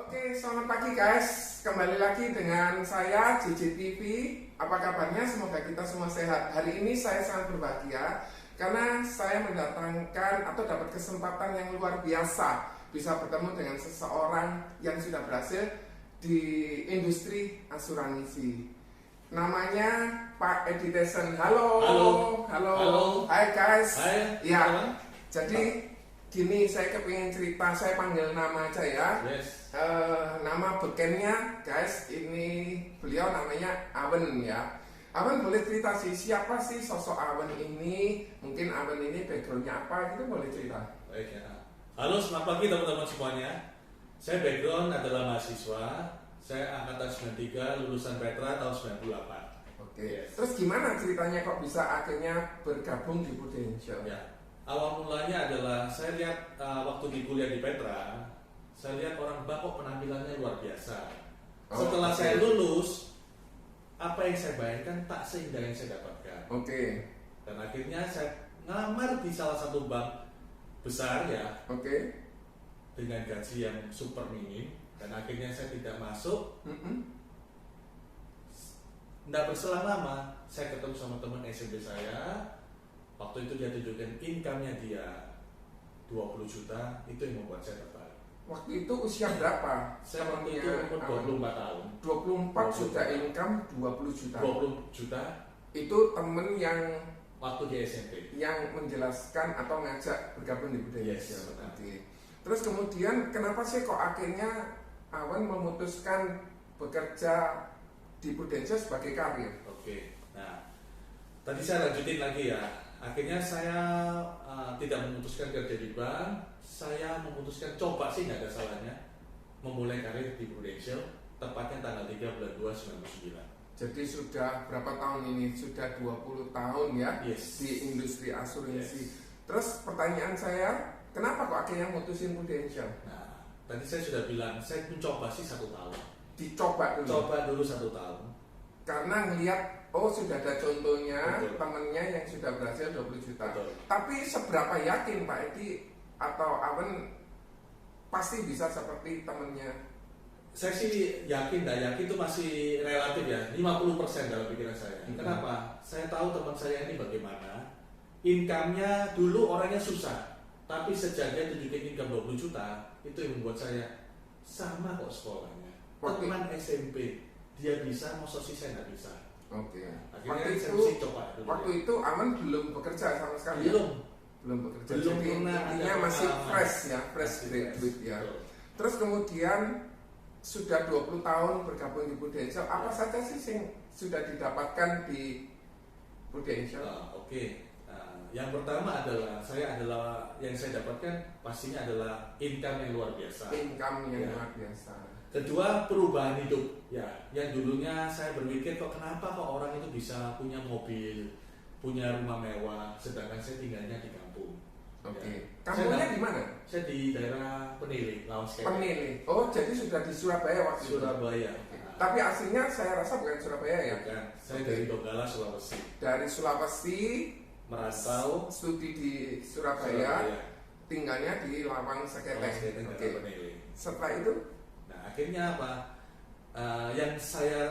Oke, selamat pagi guys. Kembali lagi dengan saya JJTV. Apa kabarnya? Semoga kita semua sehat. Hari ini saya sangat berbahagia karena saya mendatangkan atau dapat kesempatan yang luar biasa bisa bertemu dengan seseorang yang sudah berhasil di industri asuransi. Namanya Pak Edi Tyson. Halo. Hai guys. Hai. Ya. Jadi gini, saya kepingin cerita. Saya panggil nama aja ya. Yes. Nama bekennya guys, ini beliau namanya Awen ya. Awen boleh cerita sih, siapa sih sosok Awen ini? Mungkin Awen ini backgroundnya apa gitu, boleh cerita? Baik ya. Halo, selamat pagi teman-teman semuanya. Saya background adalah mahasiswa. Saya angkatan 93, lulusan Petra tahun 98. Oke. Yes. Terus gimana ceritanya kok bisa akhirnya bergabung di Prudential? Ya. Awal mulanya adalah saya lihat waktu di kuliah di Petra, saya lihat orang Mbak kok penampilannya luar biasa. Setelah saya lulus, apa yang saya bayangkan tak seindah yang saya dapatkan. Oke. Dan akhirnya saya ngelamar di salah satu bank besar ya, Oke. dengan gaji yang super minim. Dan akhirnya saya tidak masuk. Tidak berselang lama, saya ketemu sama teman SMP saya. Waktu itu dia tunjukkan income-nya dia 20 juta, itu yang membuat saya tertarik. Waktu itu usia berapa? Saya waktu itu umur 24 tahun. 24 sudah income 20 juta. 20 juta Itu temen yang waktu di SMP. menjelaskan atau ngajak bergabung di Prudential. Yes, benar. Oke. Terus kemudian kenapa sih kok akhirnya Awen memutuskan bekerja di Prudential sebagai karir? Oke. Nah, tadi saya lanjutin lagi ya. Akhirnya saya tidak memutuskan kerja di bank. Saya memutuskan coba sih, nggak ada salahnya memulai karir di Prudential. Tepatnya tanggal 3 bulan 2 1999. Jadi sudah berapa tahun ini? Sudah 20 tahun ya. Yes. Di industri asuransi. Yes. Terus pertanyaan saya, kenapa kok akhirnya mutusin Prudential? Nah, tadi saya sudah bilang, saya mencoba sih 1 tahun. Dicoba dulu. Coba dulu 1 tahun. Karena ngelihat, oh sudah ada contohnya. Betul. Temennya yang sudah berhasil 20 juta. Betul. Tapi seberapa yakin Pak Edi atau Awen pasti bisa seperti temennya? Saya sih yakin, nggak yakin itu masih relatif ya, 50% dalam pikiran saya. Kenapa? Saya tahu teman saya ini bagaimana. Income-nya dulu orangnya susah, tapi sejak dia tunjukin income 20 juta, itu yang membuat saya sama kok sekolahnya. Teman SMP, dia bisa, masa sih saya nggak bisa. Oke. Akhirnya saya mesti coba dulu. Waktu itu Awen belum bekerja sama sekali. Belum bekerja. Belum Jadi pernah intinya ada masih pengalaman. fresh ya, fresh graduate ya. Terus kemudian sudah 20 tahun bergabung di Prudential, apa saja sih yang sudah didapatkan di Prudential? Oke. Nah, yang pertama adalah yang saya dapatkan pastinya adalah income yang luar biasa. Income yang Ya. luar biasa. Kedua, perubahan hidup. Ya, yang dulunya saya berpikir kenapa orang itu bisa punya mobil, punya rumah mewah, sedangkan saya tinggalnya di kampung. Oke. Ya. Kampungnya di mana? Saya di daerah Penili, Lawan Sekep. Penili. Oh, jadi sudah di Surabaya waktu itu. Surabaya. Oke. Tapi aslinya saya rasa bukan Surabaya ya. Bukan. Saya dari Donggala, Sulawesi. Dari Sulawesi, Merantau studi di Surabaya, tinggalnya di Lawang Seketeng. Oke. Oke. Setelah itu, Nah, akhirnya apa? Yang saya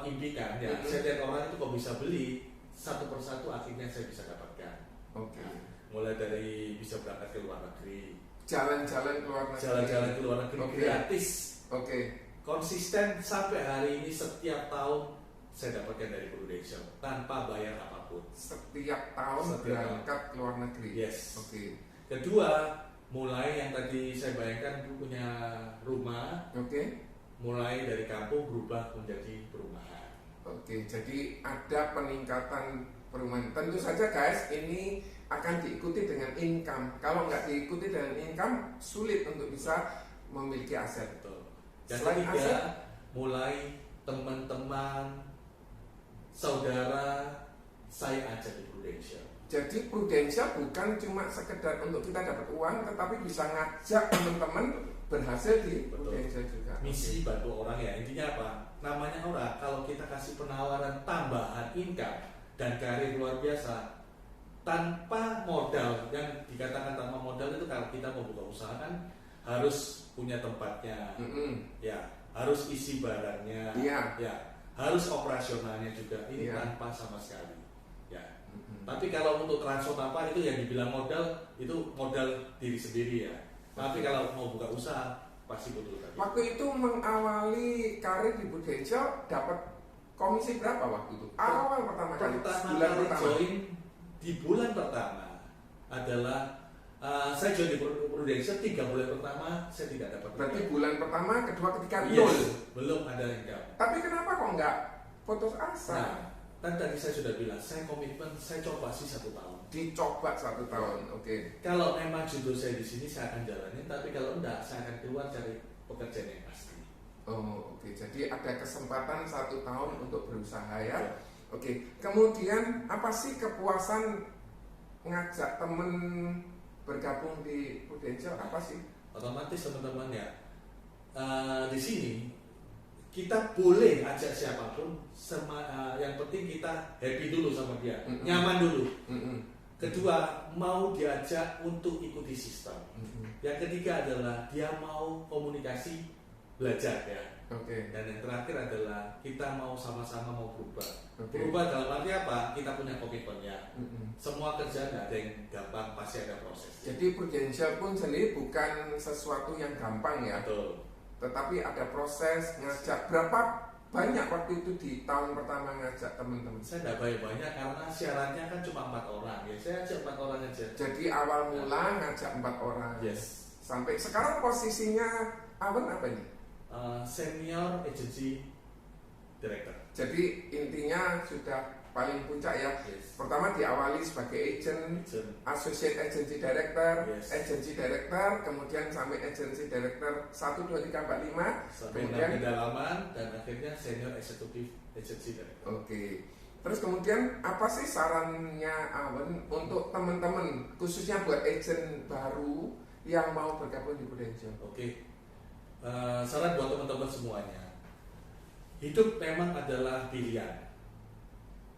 impikan ya, saya lihat orang itu kok bisa beli satu persatu, akhirnya saya bisa dapatkan. oke. Nah, mulai dari bisa berangkat ke luar negeri, Jalan-jalan ke luar negeri. jalan-jalan ke luar negeri Oke. gratis, Oke. konsisten sampai hari ini. Setiap tahun saya dapatkan dari Prudential tanpa bayar apapun. Setiap tahun Setiap berangkat ke luar negeri. Yes. Oke. Kedua, mulai yang tadi saya bayangkan punya rumah, Oke. mulai dari kampung berubah menjadi perumahan. Oke. Jadi ada peningkatan perumahan. Tentu saja guys, ini akan diikuti dengan income. Kalau nggak diikuti dengan income, sulit untuk bisa memiliki aset. Betul. Dan Selain ketiga, aset, mulai teman-teman, saudara saya ajak di Prudential. jadi Prudential bukan cuma sekedar untuk kita dapat uang, tetapi bisa ngajak teman-teman berhasil di Betul. Prudential juga. Misi bantu orang ya, intinya apa? Namanya orang, kalau kita kasih penawaran tambahan income dan karir luar biasa tanpa modal, yang dikatakan tanpa modal itu kalau kita mau buka usaha kan harus punya tempatnya, ya, harus isi barangnya, Iya. ya, harus operasionalnya juga. Ini Iya. tanpa sama sekali, ya. Tapi kalau untuk transport apa itu yang dibilang modal, itu modal diri sendiri ya. Tapi kalau mau buka usaha pasti butuh tadi. Waktu itu mengawali karir di Prudential dapat komisi berapa waktu itu? Awal pertama kali, Pertama bulan kali pertama. join di bulan pertama adalah saya join di Prudential 3 bulan pertama saya tidak dapat. Berarti bulan pertama, kedua, ketiga Yes, nol. belum ada income. Tapi kenapa kok nggak putus asa? Nah, kan tadi saya sudah bilang, saya komitmen, saya coba sih 1 tahun. Dicoba 1 tahun, oke. Kalau memang jodoh saya di sini saya akan jalanin, tapi kalau enggak saya akan keluar cari pekerjaan yang pasti. Oh, oke. Jadi ada kesempatan 1 tahun untuk berusaha ya. Ya. Oke. Kemudian apa sih kepuasan ngajak temen bergabung di Prudential? Apa sih? Otomatis teman-teman ya, di sini kita boleh ajak siapapun, yang penting kita happy dulu sama dia, nyaman dulu. Kedua, mau diajak untuk ikuti sistem. Yang ketiga adalah dia mau komunikasi, belajar ya. Oke. Dan yang terakhir adalah kita mau sama-sama mau berubah. Oke. Berubah dalam arti apa? Kita punya komitmen ya. Semua kerjaan nggak ada yang gampang, pasti ada proses. Jadi Prudential pun sendiri bukan sesuatu yang gampang ya. Betul. Tetapi ada proses ngajak. Berapa banyak waktu itu di tahun pertama ngajak teman-teman? Saya nggak banyak karena syaratnya kan cuma 4 orang ya. Saya ajak 4 orang aja. Jadi awal mula ngajak 4 orang. Yes. Sampai sekarang posisinya Awen apa ini? Senior Agency Director. Jadi intinya sudah paling puncak ya. Yes. Pertama diawali sebagai agent, Agent. associate agency director, Yes. agency director, kemudian sampai agency director 1, 2, 3, 4, 5. Sampai Kemudian kedalaman dan akhirnya Senior Executive Agency Director. oke. Terus kemudian apa sih sarannya Awen untuk teman-teman khususnya buat agent baru yang mau bergabung di Prudential? Oke. Saran buat teman-teman semuanya. Hidup memang adalah pilihan.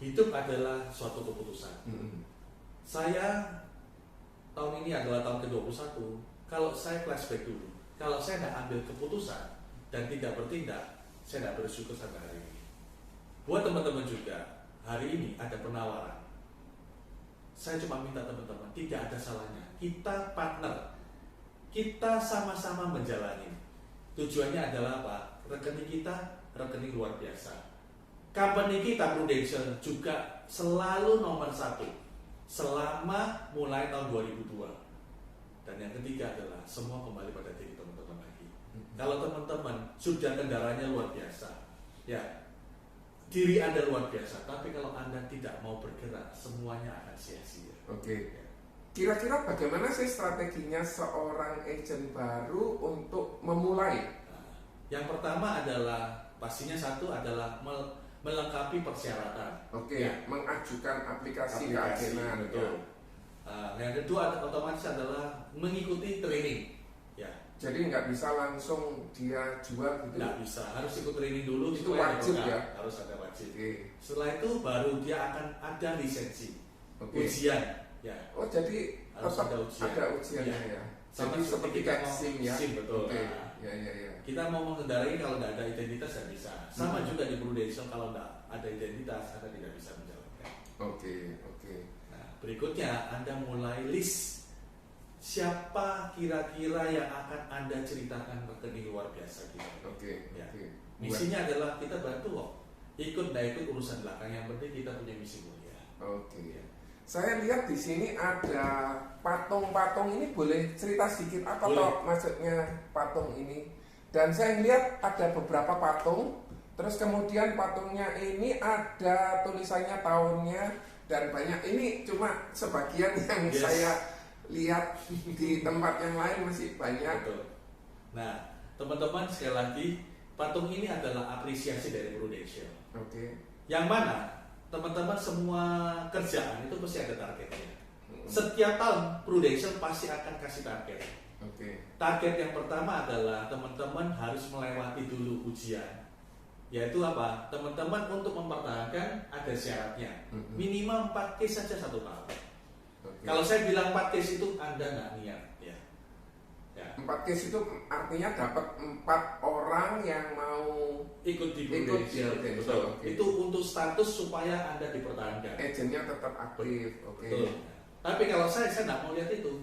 Hidup adalah suatu keputusan. Saya tahun ini adalah tahun ke-21. Kalau saya flashback dulu, kalau saya tidak ambil keputusan dan tidak bertindak, saya tidak bersyukur sampai hari ini. Buat teman-teman juga, hari ini ada penawaran. Saya cuma minta teman-teman, tidak ada salahnya. Kita partner, kita sama-sama menjalani. Tujuannya adalah apa? Rekening kita, rekening luar biasa. Company kita Prudential juga selalu nomor 1 selama mulai tahun 2002. Dan yang ketiga adalah semua kembali pada diri teman-teman lagi. Kalau teman-teman sudah kendalanya luar biasa, ya diri Anda luar biasa. Tapi kalau Anda tidak mau bergerak, semuanya akan sia-sia. Oke. Ya. Kira-kira bagaimana sih strateginya seorang agent baru untuk memulai? Nah, yang pertama adalah pastinya satu adalah melengkapi persyaratan. Oke, Ya. mengajukan aplikasi keagenan. betul. Yang kedua otomatis adalah mengikuti training. Ya, Jadi nggak bisa langsung dia jual gitu. nggak bisa, harus ikut training dulu. Itu supaya wajib ada ya? Harus ada wajib. Oke. Setelah itu baru dia akan ada lisensi, Oke. ujian. Ya, Oh jadi harus tetap ada ujian. ada ujiannya Iya. ya. Sama Jadi seperti seperti kita kayak mau SIM ya. SIM, betul. Oke. Nah. Ya. Kita mau mengendarai kalau tidak ada identitas tidak bisa. Sama juga di Prudential kalau tidak ada identitas Anda tidak bisa menjalankan. Oke. Nah, berikutnya Anda mulai list siapa kira-kira yang akan Anda ceritakan rekening luar biasa kita. Oke. Ya. Oke. Misinya adalah kita bantu kok. Ikut ikut urusan belakang, yang penting kita punya misi mulia. Oke. Ya. Saya lihat di sini ada patung-patung ini, boleh cerita sedikit apa Boleh. toh maksudnya patung ini? Dan saya lihat ada beberapa patung, terus kemudian patungnya ini ada tulisannya tahunnya dan banyak. Ini cuma sebagian yang Yes. saya lihat di tempat yang lain masih banyak. Betul. Nah, teman-teman sekali lagi, patung ini adalah apresiasi dari Prudential. Oke. Yang mana teman-teman semua kerjaan itu pasti ada targetnya. Setiap tahun Prudential pasti akan kasih target. Oke. Target yang pertama adalah teman-teman harus melewati dulu ujian. Yaitu apa? Teman-teman untuk mempertahankan ada syaratnya. Minimal 4 case saja 1 tahun. Oke. Kalau saya bilang 4 case itu Anda nggak niat ya. Ya. 4 case itu artinya dapat 4 orang yang mau Ikut di Ikut di Prudential. Prudential, Betul. oke. Itu untuk status supaya Anda dipertahankan. agentnya tetap aktif. Oke. Betul. Tapi kalau saya nggak mau lihat itu.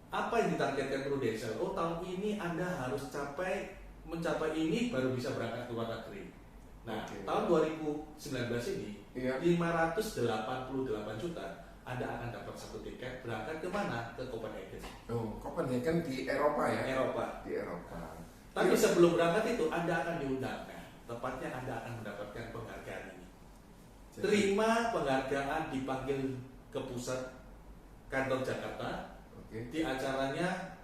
Apa yang ditargetkan Prudential? Oh, tahun ini Anda harus mencapai ini baru bisa berangkat ke luar negeri. Nah, Oke. tahun 2019 ini Iya. 588 juta Anda akan dapat 1 tiket berangkat ke mana? Ke Copenhagen, Oh, Copenhagen di Eropa ya? Eropa. Di Eropa. Tapi Iya. sebelum berangkat itu Anda akan diundang. Nah, tepatnya Anda akan mendapatkan penghargaan ini. Jadi- Terima penghargaan, dipanggil ke pusat kantor Jakarta Oke. di acaranya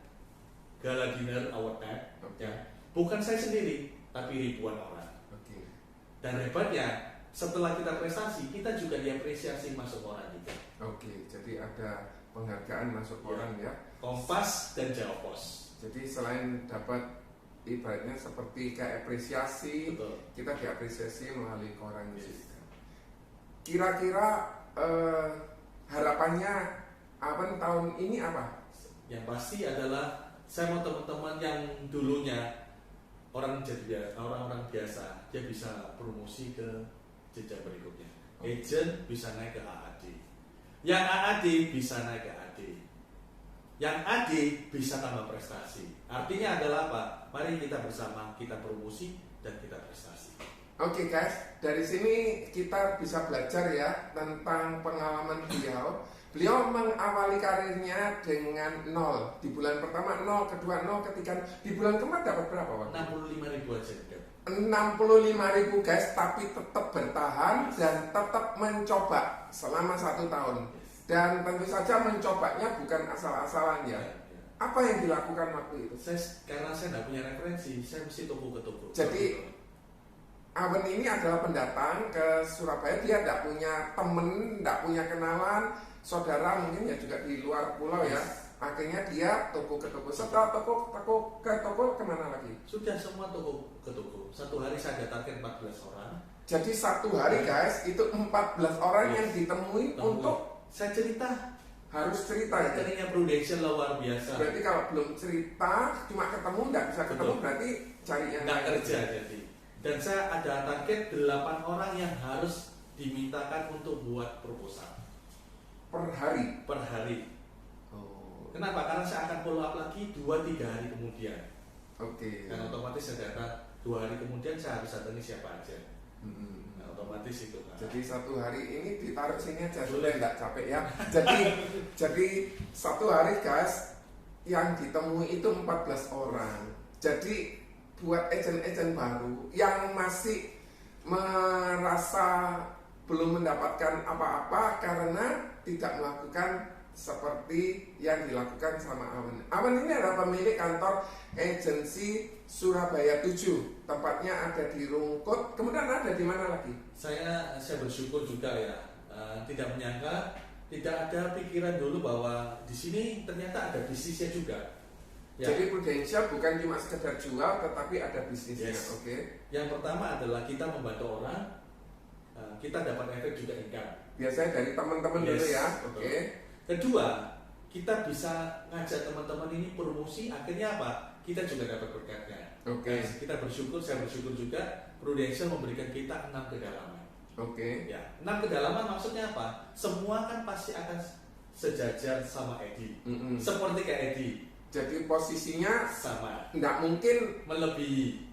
Gala Dinner Award Night. Oke. Ya. Bukan saya sendiri, tapi ribuan orang. Oke. Dan hebatnya, setelah kita prestasi, kita juga diapresiasi masuk orang juga. Oke, jadi ada penghargaan masuk Ya. orang ya. Kompas dan Jawa Pos. Jadi selain dapat ibaratnya seperti kayak apresiasi, Betul. kita diapresiasi melalui koran juga. Kira-kira harapannya apa tahun ini apa? Yang pasti adalah saya mau teman-teman yang dulunya orang-orang biasa, dia bisa promosi ke jenjang berikutnya. Agent bisa naik ke AAD. Yang AAD bisa naik ke AD. Yang AD bisa tambah prestasi. Artinya adalah apa? Mari kita bersama, kita promosi dan kita prestasi. Oke guys, dari sini kita bisa belajar ya tentang pengalaman beliau. Beliau mengawali karirnya dengan 0. Di bulan pertama 0, kedua 0, ketiga 0. Di bulan keempat dapat berapa waktu? 65.000 aja udah. 65.000 guys, tapi tetap bertahan dan tetap mencoba selama 1 tahun. Dan tentu saja mencobanya bukan asal-asalan ya. Apa yang dilakukan waktu itu? Karena saya nggak punya referensi, saya mesti toko ke toko. Jadi Awen ini adalah pendatang ke Surabaya, dia tidak punya temen, tidak punya kenalan, saudara mungkin ya juga di luar pulau ya. Akhirnya dia toko ke toko. Setelah toko ke toko kemana lagi? Sudah semua toko ke toko. Satu hari saya ada target 14 orang. Jadi 1 hari guys, itu 14 orang yang ditemui untuk Saya cerita. harus cerita ya. Rekeningnya Prudential luar biasa. Berarti kalau belum cerita, cuma ketemu, tidak bisa ketemu, Betul. berarti cari yang Nggak lain. kerja jadi. Dan saya ada target 8 orang yang harus dimintakan untuk buat proposal Per hari. per hari. Oh, Kenapa? Karena saya akan follow up lagi 2-3 hari kemudian. oke. Dan otomatis saya data 2 hari kemudian saya harus datangi siapa aja. Hmm. Nah, otomatis itu. Nah. Jadi 1 hari ini ditaruh sini aja, Boleh. sudah tidak capek ya. Jadi 1 hari guys, yang ditemui itu 14 orang. Jadi buat agent-agent baru yang masih merasa belum mendapatkan apa-apa karena tidak melakukan seperti yang dilakukan sama Awen. Awen ini adalah pemilik kantor agensi Surabaya 7. Tempatnya ada di Rungkut. Kemudian ada di mana lagi? Saya bersyukur juga ya, tidak menyangka, tidak ada pikiran dulu bahwa di sini ternyata ada bisnisnya juga. Ya. Jadi Prudential bukan cuma sekedar jual, tetapi ada bisnisnya. Yes. Oke. Yang pertama adalah kita membantu orang, kita dapat efek juga income. Biasanya dari teman-teman dulu ya. betul. Oke. Kedua, kita bisa ngajak teman-teman ini promosi, akhirnya apa? Kita juga dapat berkatnya. Oke. Nah, kita bersyukur, saya bersyukur juga Prudential memberikan kita 6 kedalaman. Oke. Ya, 6 kedalaman maksudnya apa? Semua kan pasti akan sejajar sama Edi. Mm-mm. Seperti kayak Edi, Jadi posisinya sama, tidak mungkin melebihi,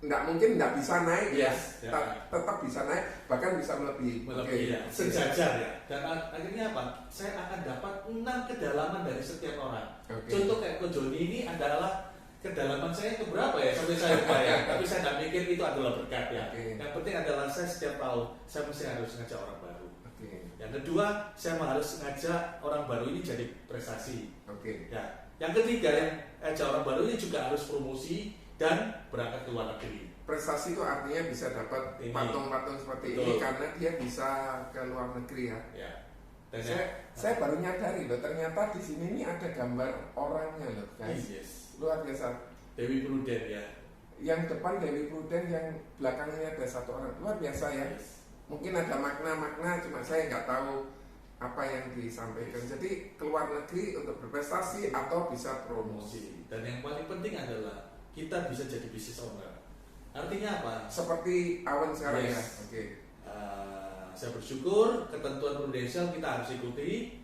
tidak bisa naik Yes, ya. ya. Tetap bisa naik, bahkan bisa melebihi. melebihi Oke. ya, sejajar ya. Dan akhirnya apa? Saya akan dapat 6 kedalaman dari setiap orang. Oke. Contoh kayak Ko Joni ini adalah kedalaman saya ke berapa ya sampai saya lupa ya. Tapi saya tidak mikir itu adalah berkat ya. Oke. Yang penting adalah saya setiap tahun saya mesti harus ngajak orang baru. Oke. Yang kedua, saya harus ngajak orang baru ini jadi prestasi. Oke. Ya. Yang ketiga, yang ngajak orang baru ini juga harus promosi dan berangkat ke luar negeri. Prestasi itu artinya bisa dapat Ini. patung-patung seperti Betul. ini karena dia bisa ke luar negeri ya. Ya. Dan Saya baru nyadari loh, ternyata di sini ini ada gambar orangnya loh guys. yes. Luar biasa. Dewi Pruden ya. Yang depan Dewi Pruden, yang belakangnya ada 1 orang. Luar biasa ya. Yes. Mungkin ada makna-makna, cuma saya nggak tahu apa yang disampaikan. Jadi keluar negeri untuk berprestasi atau bisa promosi. Dan yang paling penting adalah kita bisa jadi business owner. Artinya apa? Seperti Awan sekarang ya. Yes. Oke. Saya bersyukur ketentuan prudensial kita harus ikuti.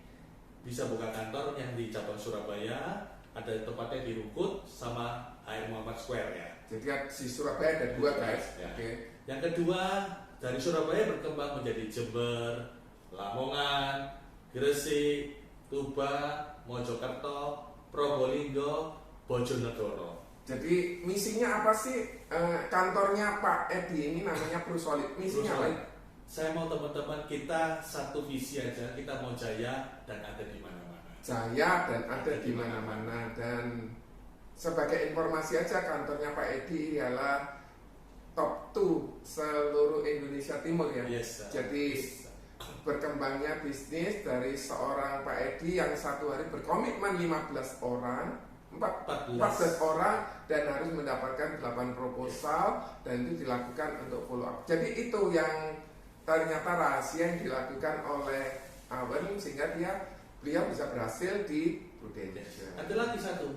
Bisa buka kantor yang di cabang Surabaya, ada tempatnya di Rungkut sama Air Muhammad Square ya. Jadi di Surabaya ada 2 guys. Ya. Oke. Yang kedua, dari Surabaya berkembang menjadi Jember, Lamongan, Gresik, Tuba, Mojokerto, Probolinggo, Bojonegoro. Jadi misinya apa sih kantornya Pak Edi ini namanya Prusolid? Misinya apa? Saya mau teman-teman kita satu visi aja, kita mau jaya dan ada di mana-mana. Jaya dan ada di mana-mana. Dan sebagai informasi aja, kantornya Pak Edi ialah top 2 seluruh Indonesia Timur ya. Yes, jadi berkembangnya bisnis dari seorang Pak Edi yang satu hari berkomitmen 14 orang 14 orang dan harus mendapatkan 8 proposal dan itu dilakukan untuk follow up. Jadi itu yang ternyata rahasia yang dilakukan oleh Awan sehingga beliau bisa berhasil di Prudential. Ada lagi satu.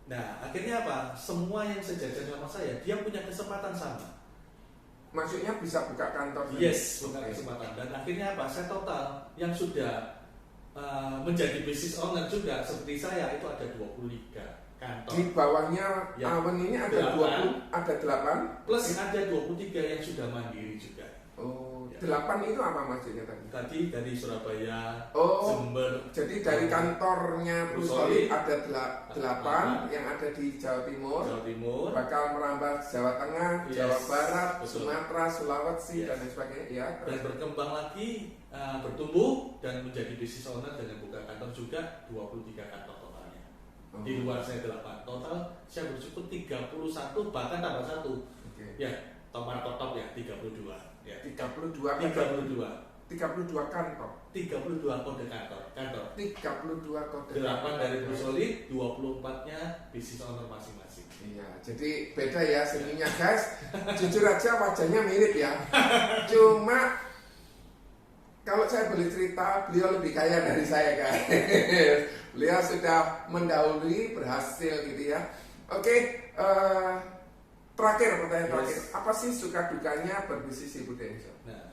Nah, akhirnya apa? Semua yang sejajar sama saya, dia punya kesempatan sama. Maksudnya bisa buka kantor? Yes, buka kesempatan. Dan akhirnya apa? Saya total yang sudah menjadi business owner juga seperti saya itu ada 23 kantor. Di bawahnya ya, Awan ini ada 8 plus ada 23 yang sudah mandiri juga. Oh, ya. 8 itu apa maksudnya tadi? Tadi dari Surabaya, Jember. Jadi dari kantornya Prusolid ada 8 yang ada di Jawa Timur. Bakal merambah Jawa Tengah, Jawa Barat, Sumatera, Sulawesi dan lain sebagainya. Ya. Dan berkembang lagi, bertumbuh dan menjadi business owner dengan buka kantor juga 23 kantor totalnya. Di luar saya 8 total, saya bersyukur 31 bahkan tambah 1. Ya, top ya 32. Ya. 32 kantor. 32 kode kantor. 32 kode. 8 dari Prusolid, 24-nya business owner masing-masing. Iya, jadi beda ya seninya guys. Jujur aja wajahnya mirip ya. Cuma kalau saya boleh cerita, beliau lebih kaya dari saya guys. Beliau sudah mendahului, berhasil gitu ya. Oke, pertanyaan terakhir, apa sih suka dukanya berbisnis di Prudential? Nah,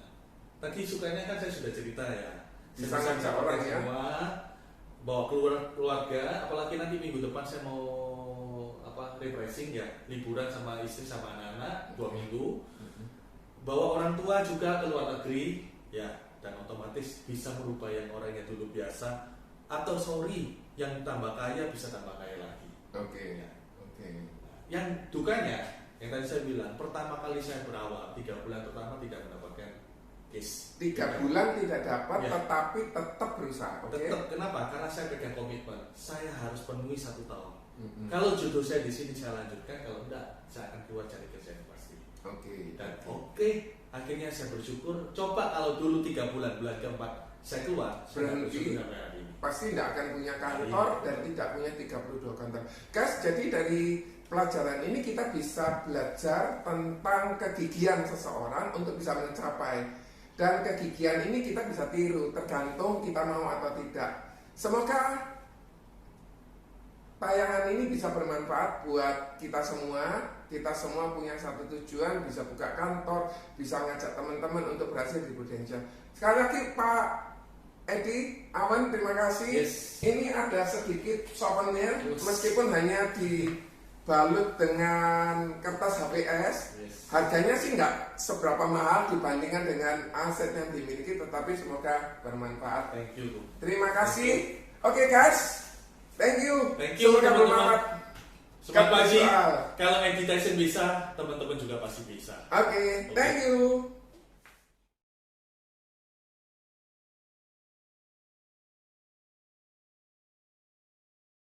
tadi sukanya kan saya sudah cerita ya. Bisa ngajak orang ya. Semua, bawa keluarga, apalagi nanti minggu depan saya mau refreshing ya, liburan sama istri sama anak-anak 2 minggu. Bawa orang tua juga ke luar negeri ya, dan otomatis bisa merubah yang orang yang dulu biasa atau yang tambah kaya bisa tambah kaya lagi. Oke. Ya. Oke. Yang dukanya yang tadi saya bilang, pertama kali saya berawal 3 bulan pertama tidak mendapatkan case. 3 bulan tidak dapat ya. Tetapi tetap berusaha. Tetap, kenapa? Karena saya pegang komitmen, saya harus penuhi 1 tahun. Kalau jodoh saya di sini saya lanjutkan, kalau enggak saya akan keluar cari kerja yang pasti. Dan akhirnya saya bersyukur. Coba kalau dulu 3 bulan keempat saya keluar, berhenti, pasti tidak akan punya kantor dan tidak punya 32 kantor. Guys, jadi dari pelajaran ini kita bisa belajar tentang kegigihan seseorang untuk bisa mencapai, dan kegigihan ini kita bisa tiru tergantung kita mau atau tidak. Semoga tayangan ini bisa bermanfaat buat kita semua. Kita semua punya satu tujuan, bisa buka kantor, bisa ngajak teman-teman untuk berhasil di Prudential. Sekali lagi Pak Edi, Awan, terima kasih. Ini ada sedikit souvenir, meskipun hanya dibalut dengan kertas HPS. Harganya sih nggak seberapa mahal dibandingkan dengan aset yang dimiliki, tetapi semoga bermanfaat. Thank you. Terima kasih. Oke guys, thank you. Semoga bermanfaat. Semangat pagi. Kalau Edi Tyson bisa, teman-teman juga pasti bisa. Oke, thank you.